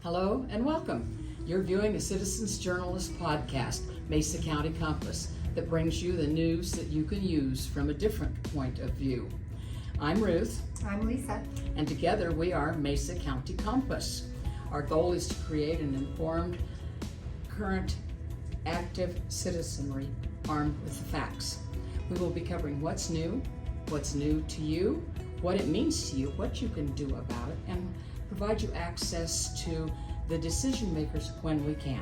Hello and welcome. You're viewing the Citizens Journalist podcast, Mesa County Compass, that brings you the news that you can use from a different point of view. I'm Ruth. I'm Lisa. And together we are Mesa County Compass. Our goal is to create an informed, current, active citizenry armed with the facts. We will be covering what's new to you, what it means to you, what you can do about it, and provide you access to the decision makers when we can.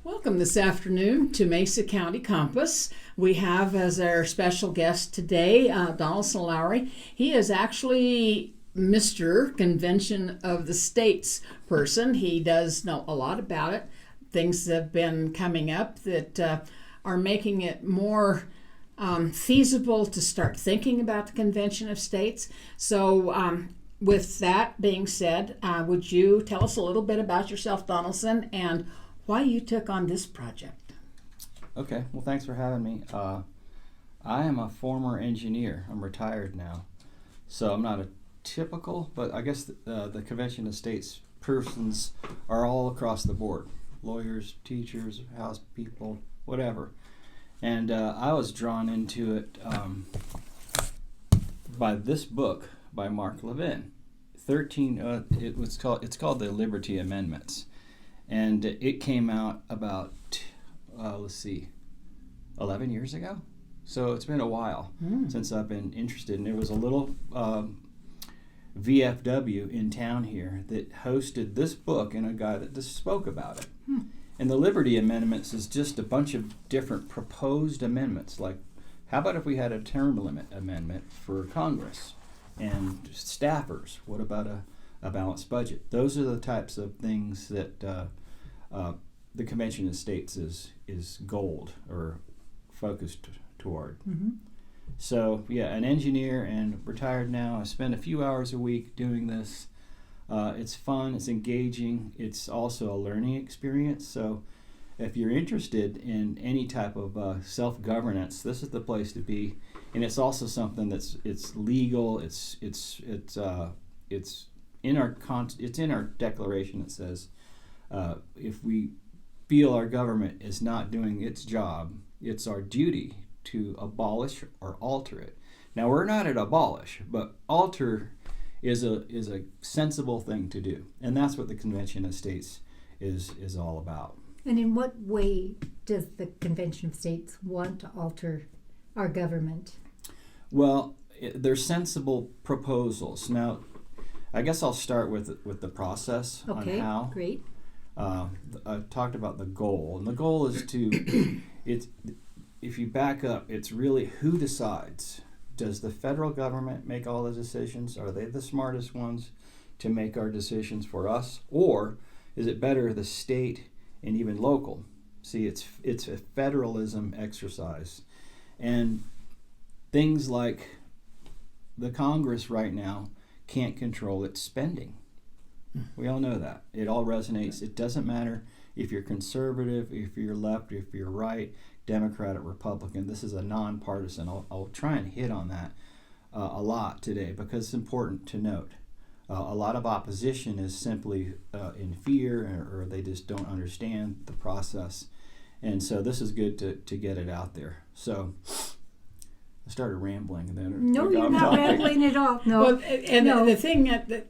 Welcome this afternoon to Mesa County Compass. We have as our special guest today Donelson Lawry. He is actually Mr. Convention of the States person. He does know a lot about it. Things have been coming up that are making it more feasible to start thinking about the Convention of States. So with that being said, would you tell us a little bit about yourself, Donelson, and why you took on this project? Okay, well, thanks for having me. I am a former engineer. I'm retired now. So I'm not a typical, but I guess the Convention of States persons are all across the board. Lawyers, teachers, house people, whatever. And I was drawn into it by this book by Mark Levin. It's called the Liberty Amendments. And it came out about, 11 years ago? So it's been a while since I've been interested. And there was a little VFW in town here that hosted this book and a guy that just spoke about it. And the Liberty Amendments is just a bunch of different proposed amendments. Like, how about if we had a term limit amendment for Congress and staffers? What about a balanced budget? Those are the types of things that the Convention of States is gold or focused toward. Mm-hmm. So, yeah, an engineer and retired now. I spend a few hours a week doing this. It's fun, it's engaging, it's also a learning experience. So if you're interested in any type of self-governance, this is the place to be. And it's also something it's legal. It's in our declaration. It says if we feel our government is not doing its job, it's our duty to abolish or alter it. Now, we're not at abolish, but alter is a sensible thing to do, and that's what the Convention of States is all about. And in what way does the Convention of States want to alter our government? Well, they're sensible proposals. Now, I guess I'll start with the process on how. Okay, great. I talked about the goal, and the goal is to if you back up, it's really who decides. Does the federal government make all the decisions? Are they the smartest ones to make our decisions for us? Or is it better the state and even local? See, it's a federalism exercise. And things like the Congress right now can't control its spending. We all know that. It all resonates. It doesn't matter if you're conservative, if you're left, if you're right, Democrat or Republican. This is a nonpartisan. I'll try and hit on that a lot today because it's important to note. A lot of opposition is simply in fear or they just don't understand the process. And so this is good to get it out there. So I started rambling then. No, you're not rambling at all. No. Well, and the thing that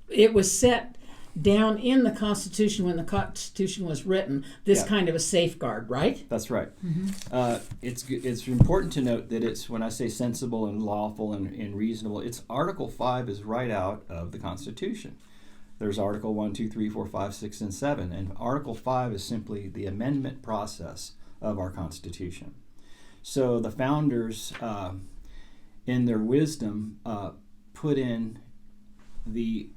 it was set down in the Constitution when the Constitution was written, this kind of a safeguard, right? That's right. Mm-hmm. It's important to note that it's, when I say sensible and lawful and reasonable, it's Article 5 is right out of the Constitution. There's Article 1, 2, 3, 4, 5, 6, and 7. And Article 5 is simply the amendment process of our Constitution. So the founders, in their wisdom, put in the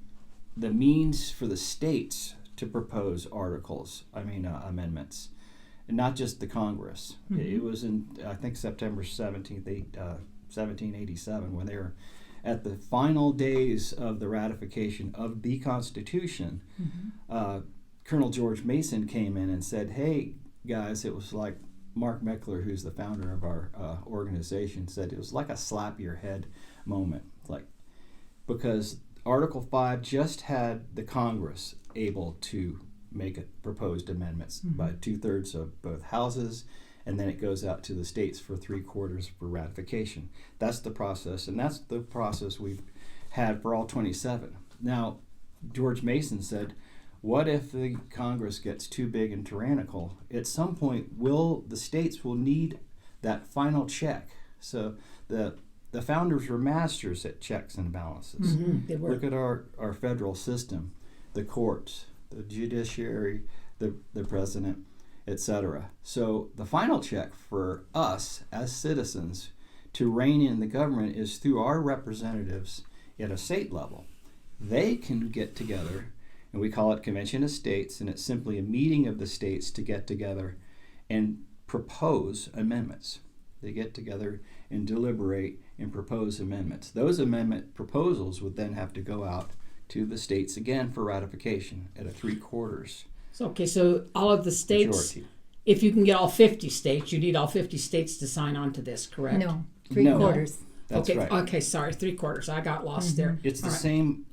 means for the states to propose amendments, and not just the Congress. Mm-hmm. It was in, I think, September 17th, 1787, when they were at the final days of the ratification of the Constitution. Mm-hmm. Colonel George Mason came in and said, hey, guys, it was like Mark Meckler, who's the founder of our organization, said it was like a slap your head moment. like, because Article 5 just had the Congress able to make proposed amendments by 2/3 of both houses, and then it goes out to the states for 3/4 for ratification. That's the process, and that's the process we've had for all 27. Now, George Mason said, what if the Congress gets too big and tyrannical? At some point, the states will need that final check. So the founders were masters at checks and balances. They were. Look at our federal system, the courts, the judiciary, the president, etc. So the final check for us as citizens to rein in the government is through our representatives at a state level. They can get together, and we call it Convention of States, and it's simply a meeting of the states to get together and propose amendments. They get together and deliberate and propose amendments. Those amendment proposals would then have to go out to the states again for ratification at a 3/4 So all of the states, majority. if you can get all 50 states, you need all 50 states to sign on to this, correct? No, 3/4. That's okay, right. Okay, sorry, 3/4. I got lost there. It's the All right. same.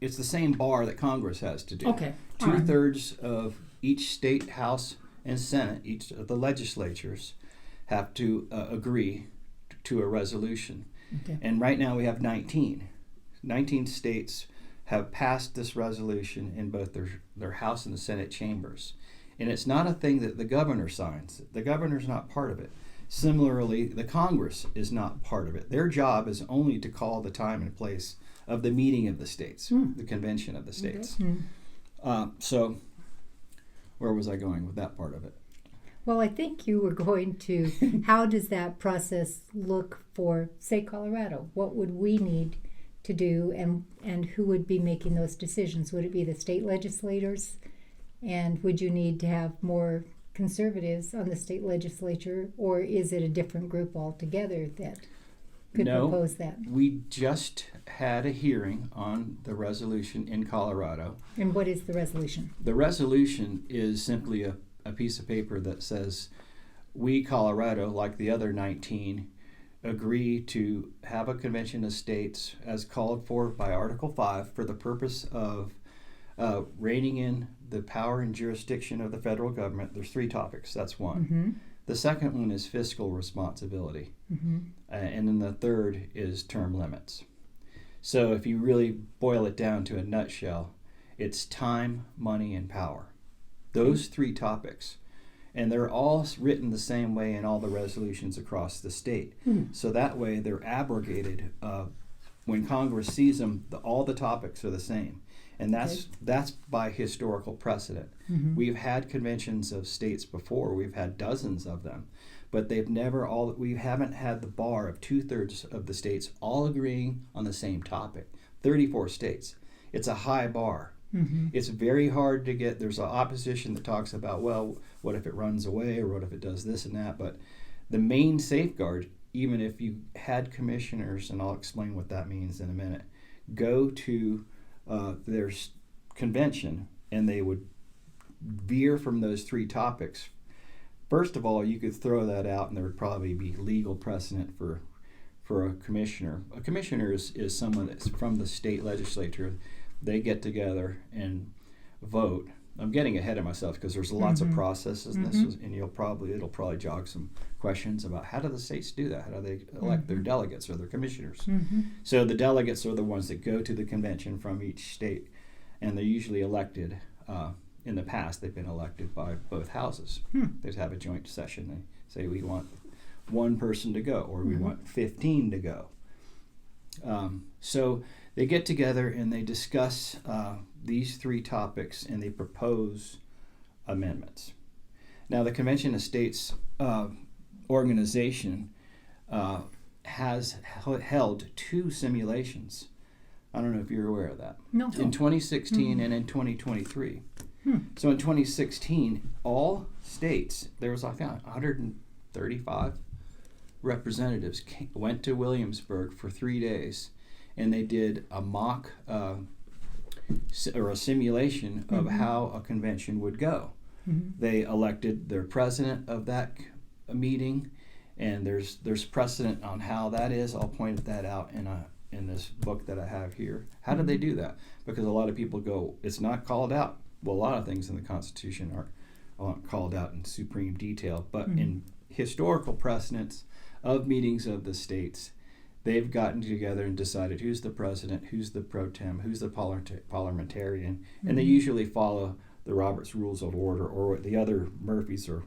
It's the same bar that Congress has to do. Okay, all right. 2/3 of each state house and senate, each of the legislatures, have to agree to a resolution. Okay. And right now we have 19. 19 states have passed this resolution in both their House and the Senate chambers. And it's not a thing that the governor signs. The governor's not part of it. Similarly, the Congress is not part of it. Their job is only to call the time and place of the meeting of the states, the convention of the states. So where was I going with that part of it? Well, I think you were going to, how does that process look for, say, Colorado? What would we need to do, and who would be making those decisions? Would it be the state legislators? And would you need to have more conservatives on the state legislature, or is it a different group altogether that could propose that? We just had a hearing on the resolution in Colorado. And what is the resolution? The resolution is simply a piece of paper that says we, Colorado, like the other 19, agree to have a convention of states as called for by Article 5 for the purpose of reining in the power and jurisdiction of the federal government. There's 3 topics. That's one. The second one is fiscal responsibility. And then the third is term limits. So if you really boil it down to a nutshell, it's time, money, and power. Those 3 topics. And they're all written the same way in all the resolutions across the state. So that way they're abrogated. When Congress sees them, all the topics are the same. And that's by historical precedent. We've had conventions of states before. We've had dozens of them. But we haven't had the bar of 2/3 of the states all agreeing on the same topic. 34 states. It's a high bar. It's very hard to get. There's an opposition that talks about, well, what if it runs away, or what if it does this and that? But the main safeguard, even if you had commissioners, and I'll explain what that means in a minute, go to their convention, and they would veer from those 3 topics. First of all, you could throw that out, and there would probably be legal precedent for a commissioner. A commissioner is someone that's from the state legislature. They get together and vote. I'm getting ahead of myself because there's lots of processes in this, and it'll probably jog some questions about how do the states do that? How do they elect their delegates or their commissioners? So the delegates are the ones that go to the convention from each state, and they're usually elected. In the past, they've been elected by both houses. They have a joint session. They say we want 1 person to go, or we want 15 to go. So they get together and they discuss these 3 topics, and they propose amendments. Now, the Convention of States organization has held 2 simulations. I don't know if you're aware of that. No. In 2016 and in 2023. So in 2016, all states, there was, I found, 135 representatives went to Williamsburg for 3 days, and they did a mock or a simulation of how a convention would go. They elected their president of that meeting, and there's precedent on how that is. I'll point that out in this book that I have here. How did they do that? Because a lot of people go, it's not called out. Well, a lot of things in the Constitution aren't called out in supreme detail, but in historical precedents of meetings of the states, they've gotten together and decided who's the president, who's the pro tem, who's the parliamentarian, and they usually follow the Robert's Rules of Order or the other Murphy's or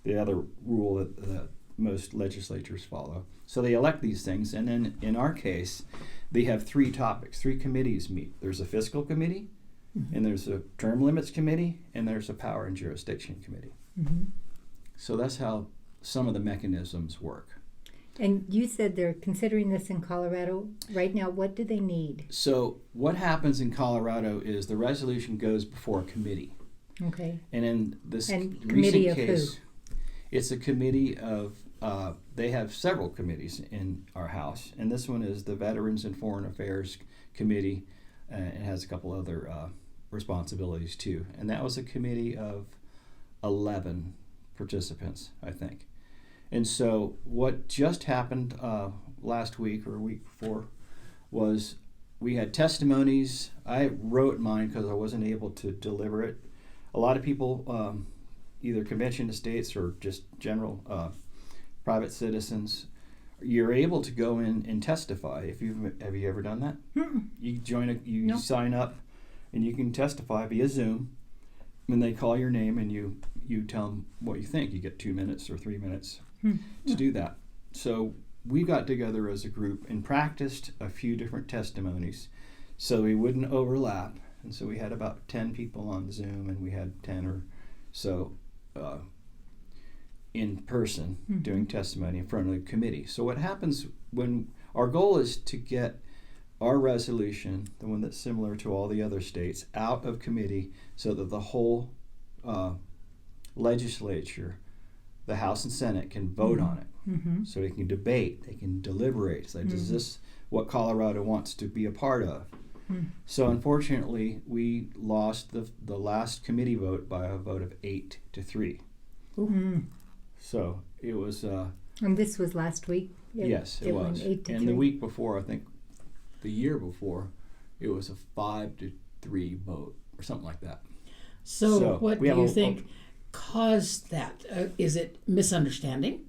the other rule that most legislatures follow. So they elect these things, and then in our case, they have 3 topics, 3 committees meet. There's a fiscal committee, and there's a term limits committee, and there's a power and jurisdiction committee. So that's how some of the mechanisms work. And you said they're considering this in Colorado right now. What do they need? So what happens in Colorado is the resolution goes before a committee. Okay. And in this committee recent of case, who? it's a committee of, they have several committees in our House, and this one is the Veterans and Foreign Affairs Committee, and it has a couple other responsibilities too. And that was a committee of 11 participants, I think. And so what just happened last week or a week before was we had testimonies. I wrote mine because I wasn't able to deliver it. A lot of people, either convention of states or just general private citizens, you're able to go in and testify. Have you ever done that? You No. sign up, and you can testify via Zoom. And they call your name, and you tell them what you think. You get 2 minutes or 3 minutes to do that. So we got together as a group and practiced a few different testimonies so we wouldn't overlap. And so we had about 10 people on Zoom, and we had 10 or so in person doing testimony in front of the committee. So what happens when our goal is to get our resolution, the one that's similar to all the other states, out of committee so that the whole legislature, the House and Senate, can vote on it. So they can debate, they can deliberate. Say, is this what Colorado wants to be a part of? So unfortunately, we lost the last committee vote by a vote of 8-3. So it was. And this was last week? Yes, it was. Went 8-3. And the week before, I think, the year before, it was a 5-3 vote or something like that. So what do you think caused that? Is it misunderstanding?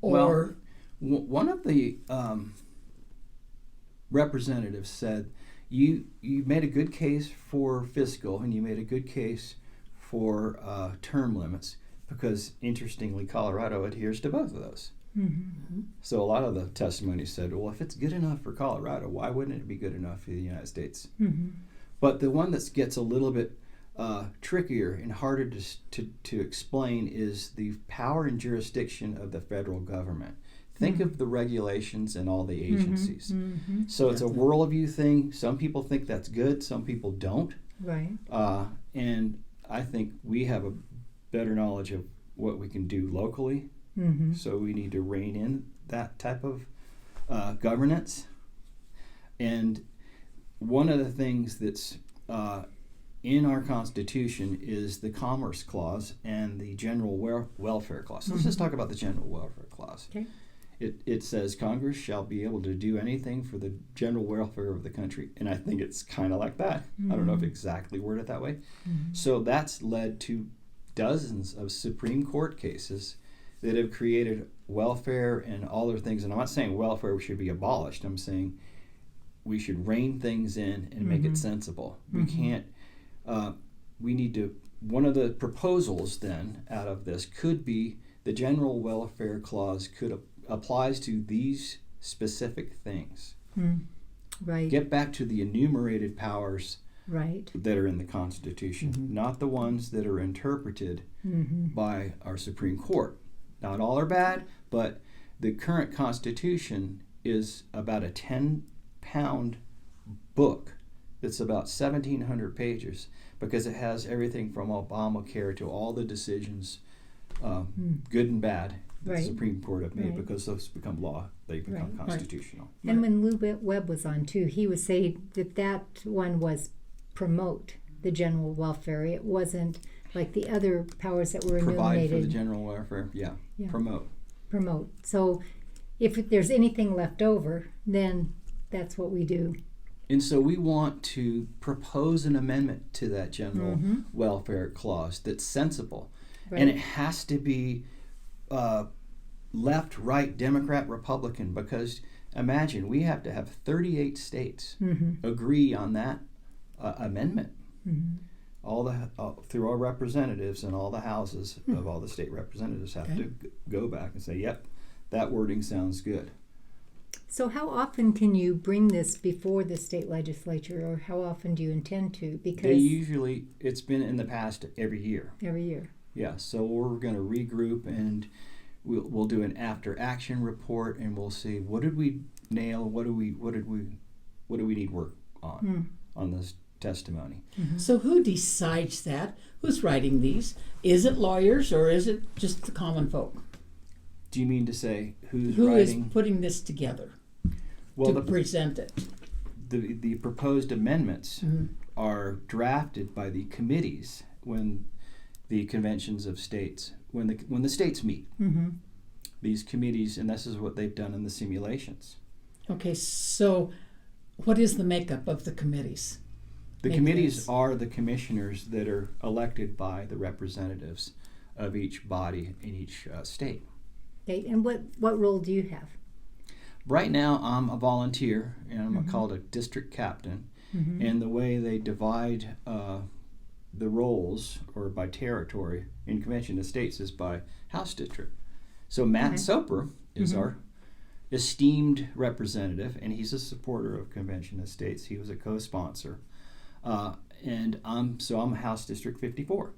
Or one of the representatives said, you made a good case for fiscal and you made a good case for term limits because, interestingly, Colorado adheres to both of those. So a lot of the testimony said, well, if it's good enough for Colorado, why wouldn't it be good enough for the United States? But the one that gets a little bit trickier and harder to explain is the power and jurisdiction of the federal government. Think of the regulations and all the agencies. So it's a worldview thing. Some people think that's good, some people don't. Right. And I think we have a better knowledge of what we can do locally. So we need to rein in that type of governance. And one of the things that's in our Constitution is the Commerce Clause and the General Welfare Clause. Let's just talk about the General Welfare Clause. Okay. It says Congress shall be able to do anything for the general welfare of the country. And I think it's kind of like that. I don't know if exactly worded that way. So that's led to dozens of Supreme Court cases that have created welfare and all other things. And I'm not saying welfare should be abolished. I'm saying we should rein things in and make it sensible. We can't, we need to, one of the proposals then out of this could be the General Welfare Clause applies to these specific things. Right. Get back to the enumerated powers Right. that are in the Constitution, not the ones that are interpreted by our Supreme Court. Not all are bad, but the current Constitution is about a 10-pound book that's about 1,700 pages because it has everything from Obamacare to all the decisions, good and bad, that the Supreme Court have made because those become law. They become constitutional. And when Lou Webb was on, too, he was saying that one was promote the general welfare. It wasn't like the other powers that were Provide enumerated. for the general welfare, promote. promote. So if there's anything left over, then that's what we do. And so we want to propose an amendment to that general welfare clause that's sensible. Right. And it has to be left, right, Democrat, Republican, because imagine we have to have 38 states agree on that amendment. Through our representatives and all the houses of all the state representatives have to go back and say, yep, that wording sounds good. So how often can you bring this before the state legislature, or how often do you intend to? Because It's been in the past every year. every year. Yeah, so we're going to regroup, and we'll do an after action report, and we'll see what did we nail, what do we need work on this testimony. So who decides that? Who's writing these? Is it lawyers or is it just the common folk? Do you mean to say who is writing? Putting this together to present it? The proposed amendments are drafted by the committees when the conventions of states, when the states meet. These committees, and this is what they've done in the simulations. Okay, so what is the makeup of the committees? The committees are the commissioners that are elected by the representatives of each body in each state. Okay, and what role do you have? Right now, I'm a volunteer, and I'm called a district captain. And the way they divide the roles, or by territory, in Convention of States is by House district. So Matt Soper is our esteemed representative, and he's a supporter of Convention of States. He was a co-sponsor. And I'm House District 54.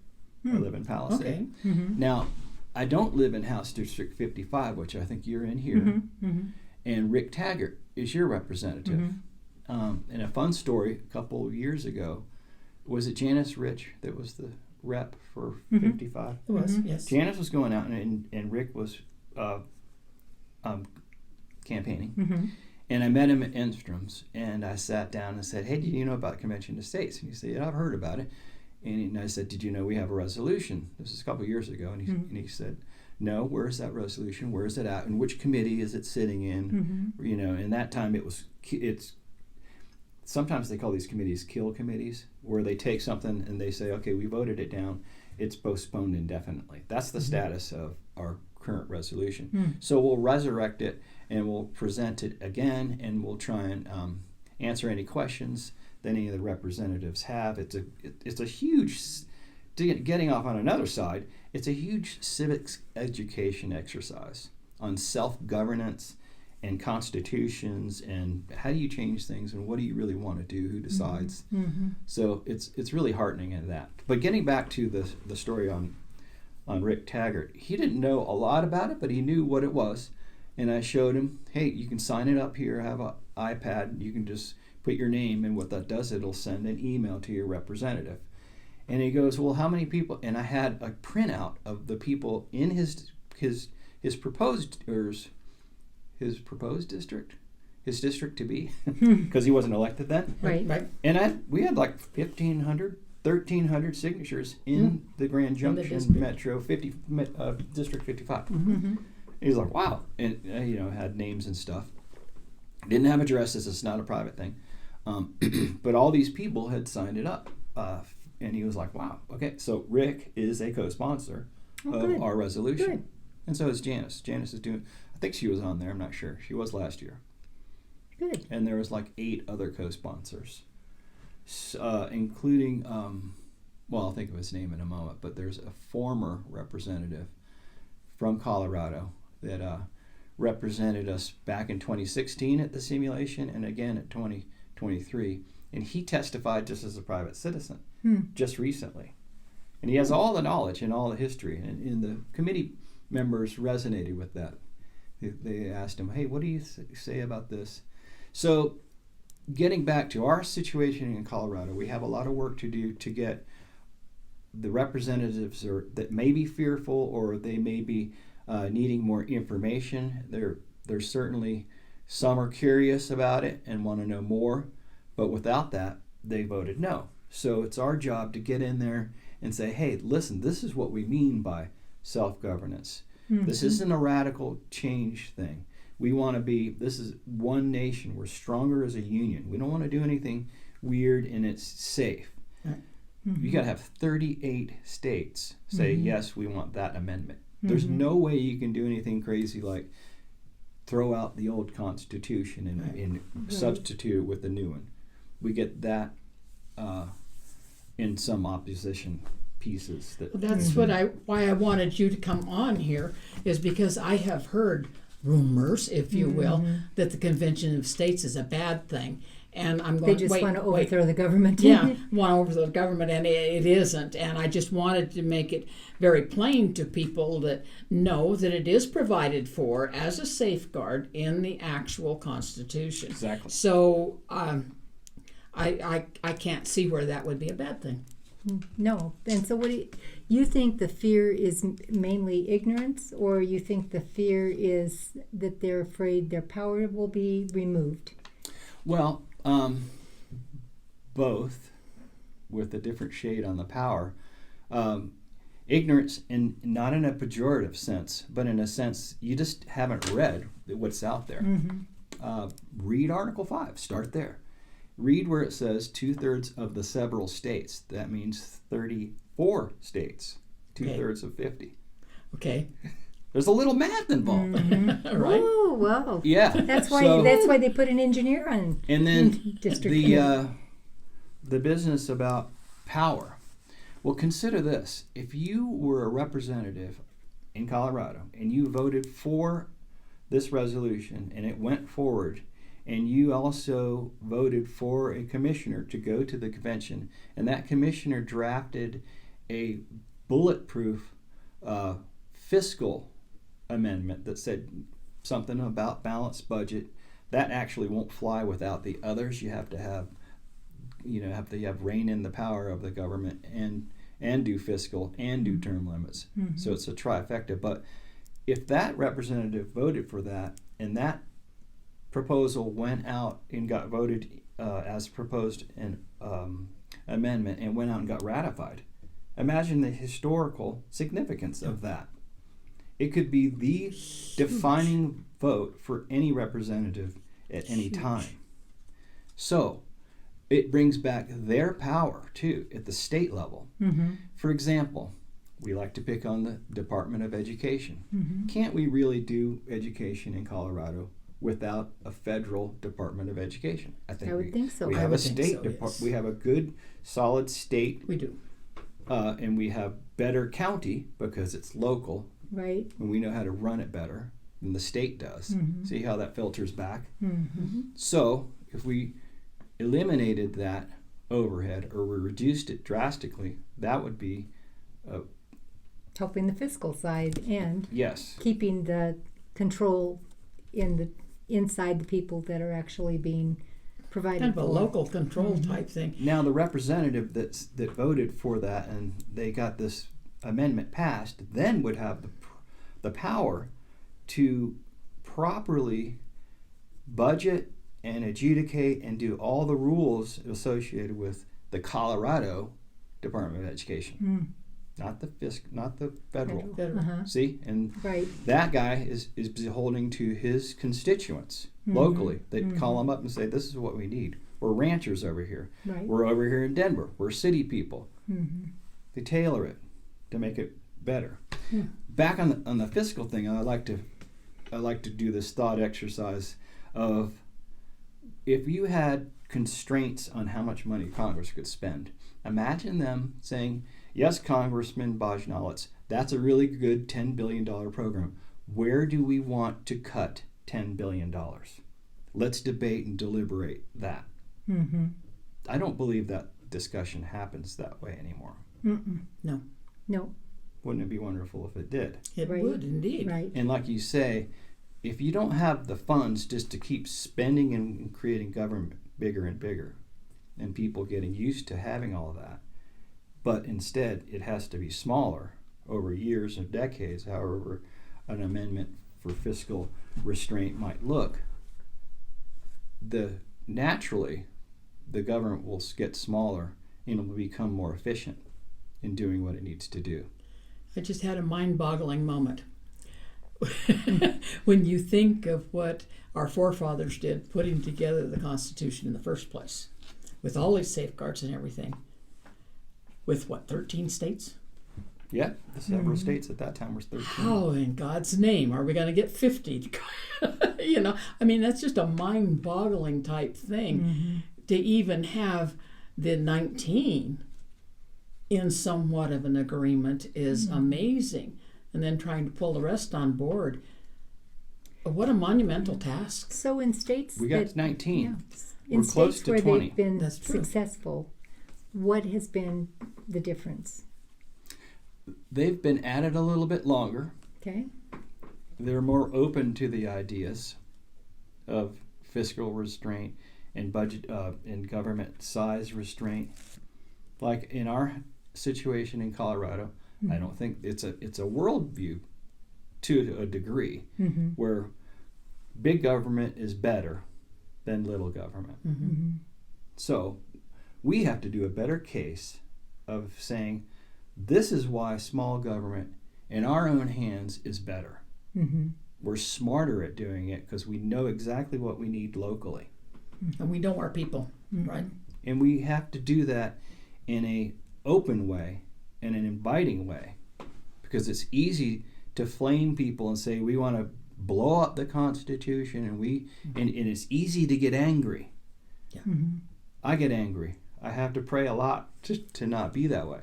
I live in Palisade. Okay. Now, I don't live in House District 55, which I think you're in here. And Rick Taggart is your representative. And a fun story, a couple of years ago, was it Janice Rich that was the rep for 55? It was, yes. Janice was going out, and Rick was campaigning. And I met him at Enstrom's, and I sat down and said, hey, do you know about Convention of States? And he said, yeah, I've heard about it. And I said, did you know we have a resolution? This was a couple of years ago. And he said, no, where's that resolution? Where is it at? And which committee is it sitting in? You know, in that time it's sometimes they call these committees kill committees, where they take something and they say, okay, we voted it down. It's postponed indefinitely. That's the status of our current resolution. So we'll resurrect it, and we'll present it again, and we'll try and answer any questions that any of the representatives have. It's a huge, getting off on another side, it's a huge civics education exercise on self-governance and constitutions, and how do you change things, and what do you really want to do, who decides. So it's really heartening in that. But getting back to the story on Rick Taggart, he didn't know a lot about it, but he knew what it was. And I showed him, hey, you can sign it up here, have an iPad, you can just put your name, and what that does, it'll send an email to your representative. And he goes, well, how many people? And I had a printout of the people in his proposed district, his district to be, because he wasn't elected then. Right. And we had like 1,300 signatures in the Grand Junction Metro District 55. He's like, wow. And, had names and stuff. Didn't have addresses. It's not a private thing. But all these people had signed it up. And he was like, wow. Okay, so Rick is a co-sponsor of our resolution. Good. And so is Janice. Janice is doing, I think she was on there. I'm not sure. She was last year. Good. And there was like 8 other co-sponsors, including, I'll think of his name in a moment, but there's a former representative from Colorado that represented us back in 2016 at the simulation, and again at 2023. And he testified just as a private citizen just recently. And he has all the knowledge and all the history. And the committee members resonated with that. They asked him, hey, what do you say about this? So getting back to our situation in Colorado, we have a lot of work to do to get the representatives that may be fearful, or they may be needing more information. There's certainly some are curious about it and want to know more, but without that, they voted no. So it's our job to get in there and say, hey, listen, this is what we mean by self-governance. This isn't a radical change thing. We want to be, this is one nation. We're stronger as a union. We don't want to do anything weird, and it's safe. Right. You got to have 38 states say, yes, we want that amendment. There's no way you can do anything crazy like throw out the old Constitution and substitute it with the new one. We get that in some opposition pieces. That's why I wanted you to come on here, is because I have heard rumors, if you will, that the Convention of States is a bad thing. And I'm going, They just want to overthrow the government. Yeah, want to overthrow the government, and it isn't. And I just wanted to make it very plain to people that know that it is provided for as a safeguard in the actual Constitution. Exactly. So I can't see where that would be a bad thing. No. And so what do you think the fear is mainly ignorance, or you think the fear is that they're afraid their power will be removed? Well, both, with a different shade on the power. Ignorance, and not in a pejorative sense, but in a sense you just haven't read what's out there. Read Article 5. Start there. Read where it says 2/3 of the several states. That means 34 states. 2/3 of 50. Okay. There's a little math involved. Right? Oh, wow. Yeah. That's why they put an engineer on. And then District the business about power. Well, consider this. If you were a representative in Colorado and you voted for this resolution and it went forward, and you also voted for a commissioner to go to the convention, and that commissioner drafted a bulletproof fiscal amendment that said something about balanced budget, that actually won't fly without the others. You have to have rein in the power of the government and do fiscal and do term limits. So it's a trifecta. But if that representative voted for that, and that proposal went out and got voted as proposed an amendment and went out and got ratified, imagine the historical significance of that. It could be the defining vote for any representative at any time. So it brings back their power too at the state level. For example, we like to pick on the Department of Education. Can't we really do education in Colorado without a federal Department of Education? I would think so. We I have would a think state so, yes. We have a good, solid state, We do. and we have better county because it's local, Right. and we know how to run it better than the state does. See how that filters back? So if we eliminated that overhead or we reduced it drastically, that would be Helping the fiscal side and yes. keeping the control inside the people that are actually being provided Kind of a for. local control type thing. Now the representative that voted for that and they got this amendment passed then would have the power to properly budget and adjudicate and do all the rules associated with the Colorado Department of Education, not the federal. Federal. See, and Right. that guy is beholding to his constituents locally. They call him up and say, "This is what we need. We're ranchers over here. Right. We're over here in Denver. We're city people." They tailor it to make it better. Back on the fiscal thing, I like to do this thought exercise of if you had constraints on how much money Congress could spend. Imagine them saying, "Yes, Congressman Bajnowitz, that's a really good $10 billion program. Where do we want to cut $10 billion? Let's debate and deliberate that." I don't believe that discussion happens that way anymore. No, No. Wouldn't it be wonderful if it did? it Right. would indeed. Right. And like you say, if you don't have the funds just to keep spending and creating government bigger and bigger, and people getting used to having all of that, but instead it has to be smaller over years and decades, however an amendment for fiscal restraint might look, naturally the government will get smaller and it will become more efficient in doing what it needs to do. I just had a mind-boggling moment. when you think of what our forefathers did putting together the Constitution in the first place, with all these safeguards and everything, with what, 13 states? Yeah, the several states at that time was 13. How in God's name are we going to get 50? You know, I mean, that's just a mind-boggling type thing to even have the 19 in somewhat of an agreement is amazing. And then trying to pull the rest on board. What a monumental task. So in states We got 19. in We're close states to where 20. they've been That's true. successful, what has been the difference? They've been at it a little bit longer. Okay. They're more open to the ideas of fiscal restraint and budget and government size restraint. Like in our situation in Colorado, I don't think it's a worldview to a degree where big government is better than little government. So we have to do a better case of saying this is why small government in our own hands is better. We're smarter at doing it because we know exactly what we need locally. And we know our people, right? And we have to do that in a open way, in an inviting way, because it's easy to flame people and say we want to blow up the Constitution, and it's easy to get angry. Yeah. I get angry. I have to pray a lot to not be that way.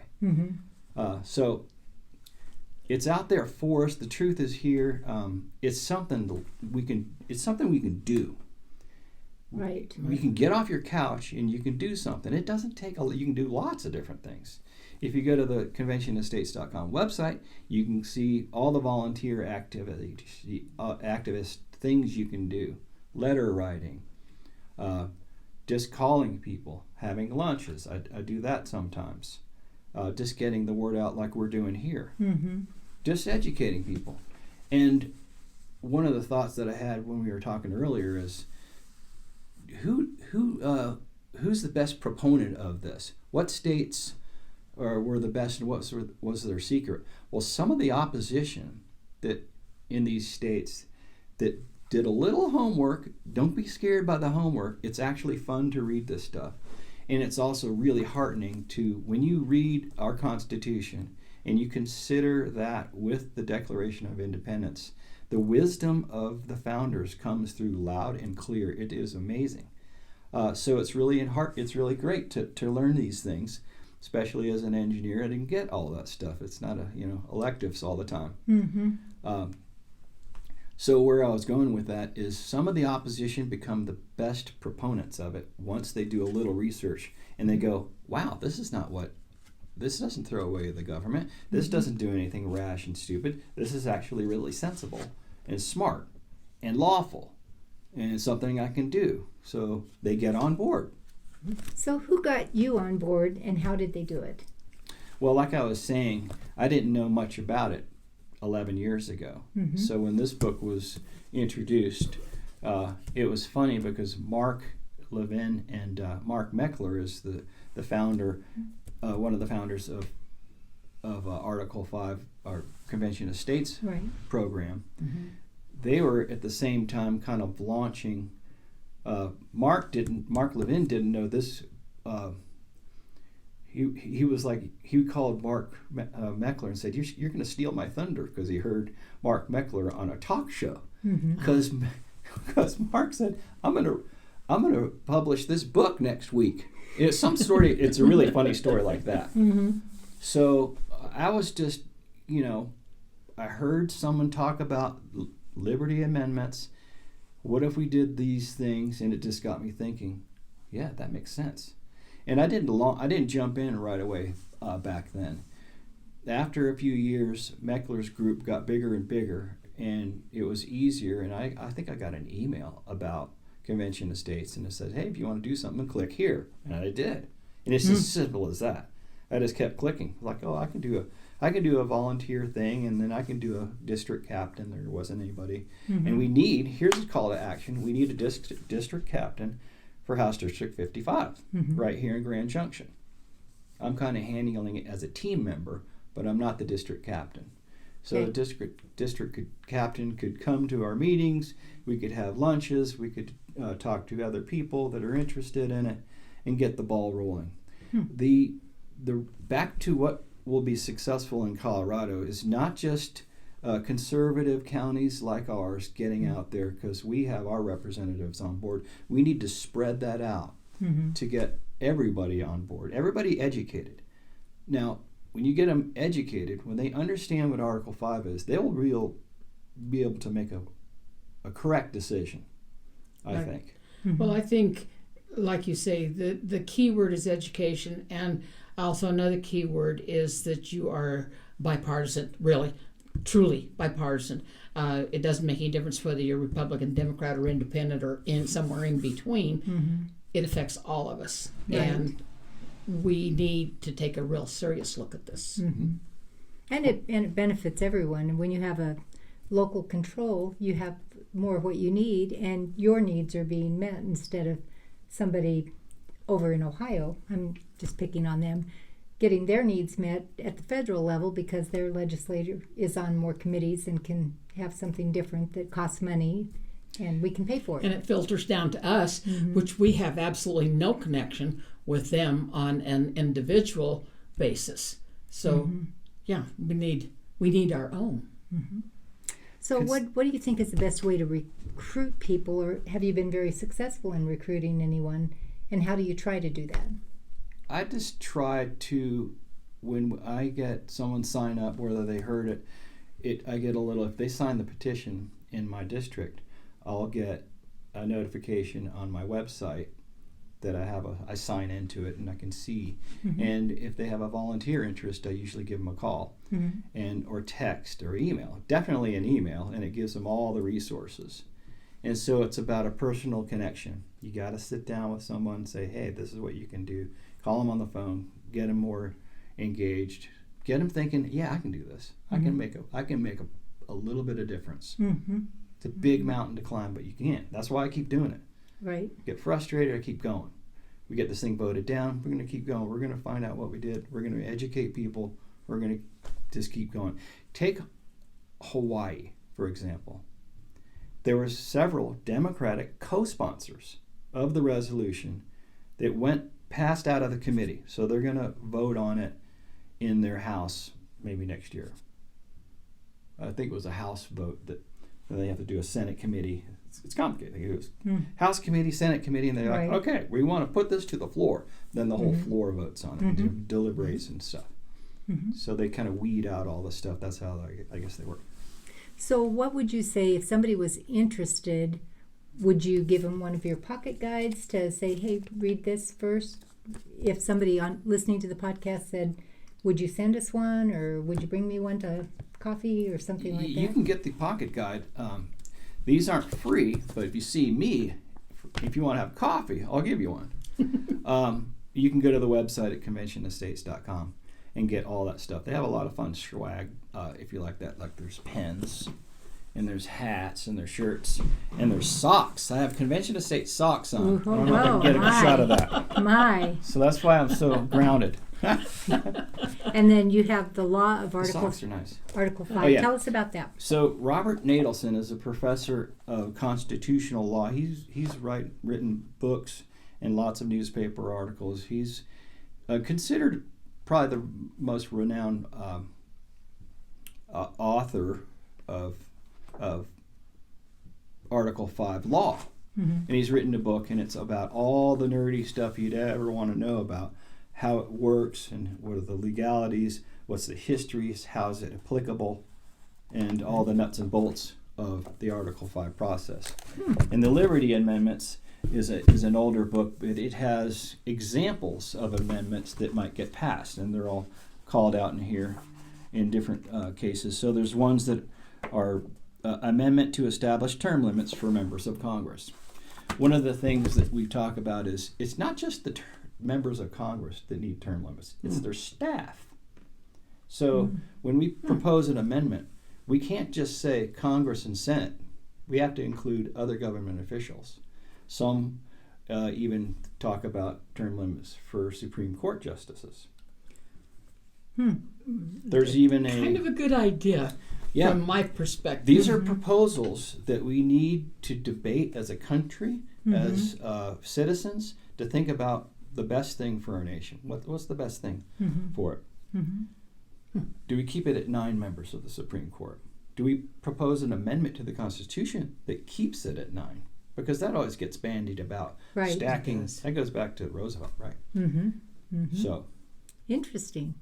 So it's out there for us. The truth is here. It's something we can do. Right. You can get off your couch and you can do something. It doesn't take you can do lots of different things. If you go to the conventionofstates.com website, you can see all the volunteer activist things you can do. Letter writing, just calling people, having lunches. I do that sometimes. Just getting the word out like we're doing here. Just educating people. And one of the thoughts that I had when we were talking earlier is, who's the best proponent of this? What states were the best, and what was their secret? Well, some of the opposition that in these states that did a little homework. Don't be scared by the homework. It's actually fun to read this stuff, and it's also really heartening to when you read our Constitution and you consider that with the Declaration of Independence. The wisdom of the founders comes through loud and clear. It is amazing. So it's really great to learn these things, especially as an engineer. I didn't get all of that stuff. It's not electives all the time. So where I was going with that is some of the opposition become the best proponents of it once they do a little research and they go, wow, this doesn't throw away the government. This doesn't do anything rash and stupid. This is actually really sensible and smart and lawful and something I can do. So they get on board. So who got you on board and how did they do it? Well, like I was saying, I didn't know much about it 11 years ago. So when this book was introduced, it was funny because Mark Levin and Mark Meckler is the founder, one of the founders of Article 5, our Convention of States program. They were at the same time kind of launching. Mark Levin didn't know this. He was like, he called Mark Meckler and said, "You're going to steal my thunder," because he heard Mark Meckler on a talk show. Because Mark said, "I'm going to publish this book next week." It's some story. It's a really funny story like that. So I was just, I heard someone talk about liberty amendments. What if we did these things? And it just got me thinking, yeah, that makes sense. And I didn't jump in right away back then. After a few years, Meckler's group got bigger and bigger, and it was easier. And I think I got an email about Convention of States, and it said, hey, if you want to do something, click here. And I did. And it's as simple as that. I just kept clicking. Like, oh, I can do a volunteer thing, and then I can do a district captain. There wasn't anybody. And here's a call to action. We need a district captain for House District 55 right here in Grand Junction. I'm kind of handling it as a team member, but I'm not the district captain. So the district captain could come to our meetings. We could have lunches. We could talk to other people that are interested in it, and get the ball rolling. The back to what will be successful in Colorado is not just conservative counties like ours getting out there, because we have our representatives on board. We need to spread that out to get everybody on board, everybody educated. Now, when you get them educated, when they understand what Article 5 is, they will be able to make a correct decision, I think. Well, I think, like you say, the key word is education, and also another key word is that you are bipartisan, really, truly bipartisan. It doesn't make any difference whether you're Republican, Democrat, or Independent, or somewhere in between. It affects all of us, and we need to take a real serious look at this. And it benefits everyone. And when you have a local control, you have more of what you need, and your needs are being met instead of somebody over in Ohio, I'm just picking on them, getting their needs met at the federal level because their legislator is on more committees and can have something different that costs money, and we can pay for it. And it filters down to us, which we have absolutely no connection with them on an individual basis. So, we need our own. So what do you think is the best way to recruit people, or have you been very successful in recruiting anyone, and how do you try to do that? I just try to, when I get someone sign up, whether they heard it, I get a little, if they sign the petition in my district, I'll get a notification on my website that I sign into it and I can see. And if they have a volunteer interest, I usually give them a call or text or email, definitely an email, and it gives them all the resources. And so it's about a personal connection. You got to sit down with someone and say, hey, this is what you can do. Call them on the phone, get them more engaged, get them thinking, yeah, I can do this. I can make a little bit of difference. It's a big mountain to climb, but you can. That's why I keep doing it. Right. Get frustrated, I keep going. We get this thing voted down, we're going to keep going. We're going to find out what we did. We're going to educate people. We're going to just keep going. Take Hawaii, for example. There were several Democratic co-sponsors of the resolution that passed out of the committee. So they're going to vote on it in their House maybe next year. I think it was a House vote that they have to do a Senate committee. It's complicated. It was House committee, Senate committee, and they're like, okay, we want to put this to the floor. Then the whole floor votes on it, deliberates and stuff. So they kind of weed out all the stuff. That's how I guess they work. So what would you say if somebody was interested? Would you give them one of your pocket guides to say, hey, read this first? If somebody listening to the podcast said, would you send us one, or would you bring me one to coffee or something like that? You can get the pocket guide. These aren't free, but if you see me, if you want to have coffee, I'll give you one. You can go to the website at conventionestates.com and get all that stuff. They have a lot of fun swag if you like that. Like there's pens, and there's hats, and there's shirts, and there's socks. I have Convention Estate socks on. I don't know if I can get a shot of that. So that's why I'm so grounded. And then you have the law of Article. The socks are nice. Article 5. Oh, yeah. Tell us about that. So Robert Donelson is a professor of constitutional law. He's written books and lots of newspaper articles. He's considered probably the most renowned author of Article 5 law. And he's written a book, and it's about all the nerdy stuff you'd ever want to know about how it works and what are the legalities, what's the histories, how is it applicable, and all the nuts and bolts of the Article 5 process. And the Liberty Amendments is an older book, but it has examples of amendments that might get passed, and they're all called out in here in different cases. So there's ones that are amendment to establish term limits for members of Congress. One of the things that we talk about is it's not just the members of Congress that need term limits, it's their staff. So when we propose an amendment, we can't just say Congress and Senate. We have to include other government officials. Some even talk about term limits for Supreme Court justices. There's even Kind of a good idea yeah. from my perspective. These are proposals that we need to debate as a country, as citizens, to think about the best thing for our nation. What's the best thing for it? Do we keep it at 9 members of the Supreme Court? Do we propose an amendment to the Constitution that keeps it at 9? Because that always gets bandied about. Right. Stacking. That goes back to Roosevelt, right? So. Interesting.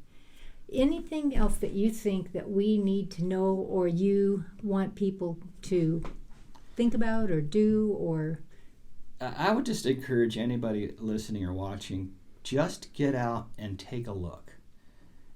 Anything else that you think that we need to know or you want people to think about or do or... I would just encourage anybody listening or watching, just get out and take a look.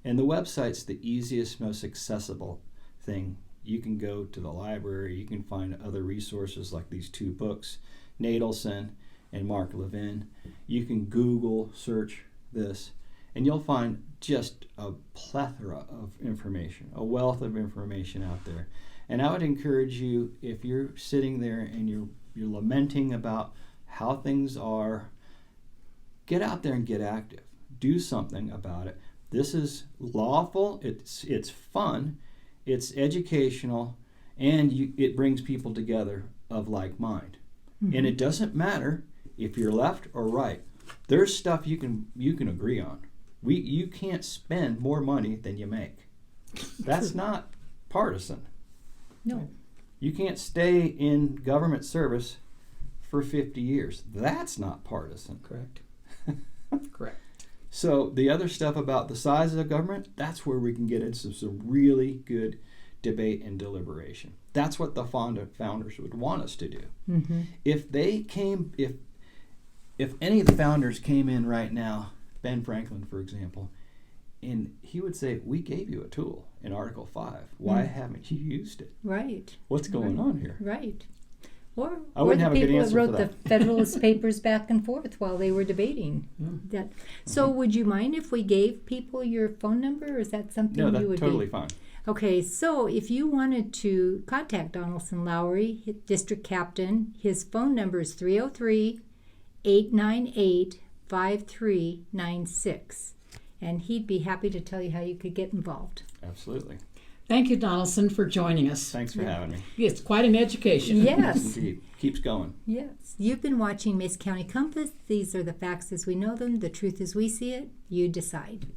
And the website's the easiest, most accessible thing. You can go to the library, you can find other resources like these 2 books, Donelson and Mark Levin. You can Google search this, and you'll find just a plethora of information, a wealth of information out there. And I would encourage you, if you're sitting there and you're lamenting about how things are, get out there and get active. Do something about it. This is lawful, it's fun, it's educational, and it brings people together of like mind. And it doesn't matter if you're left or right. There's stuff you can agree on. You can't spend more money than you make. That's not partisan. No. You can't stay in government service for 50 years. That's not partisan. Correct. Correct. So the other stuff about the size of government, that's where we can get into some really good debate and deliberation. That's what the founders would want us to do. If any of the founders came in right now, Ben Franklin, for example, and he would say, we gave you a tool in Article 5. Why haven't you used it? Right. What's going on here? Right. Or I wouldn't the have a good people that answer wrote for the that. Federalist Papers back and forth while they were debating that. So would you mind if we gave people your phone number, or is that something No, you that's would totally be? fine. Okay, so if you wanted to contact Donelson Lawry, District Captain, his phone number is 303-898-5396. And he'd be happy to tell you how you could get involved. Absolutely. Thank you, Donelson, for joining us. Thanks for having me. It's quite an education. Yes. Indeed. Keeps going. Yes. You've been watching Mesa County Compass. These are the facts as we know them, the truth as we see it. You decide.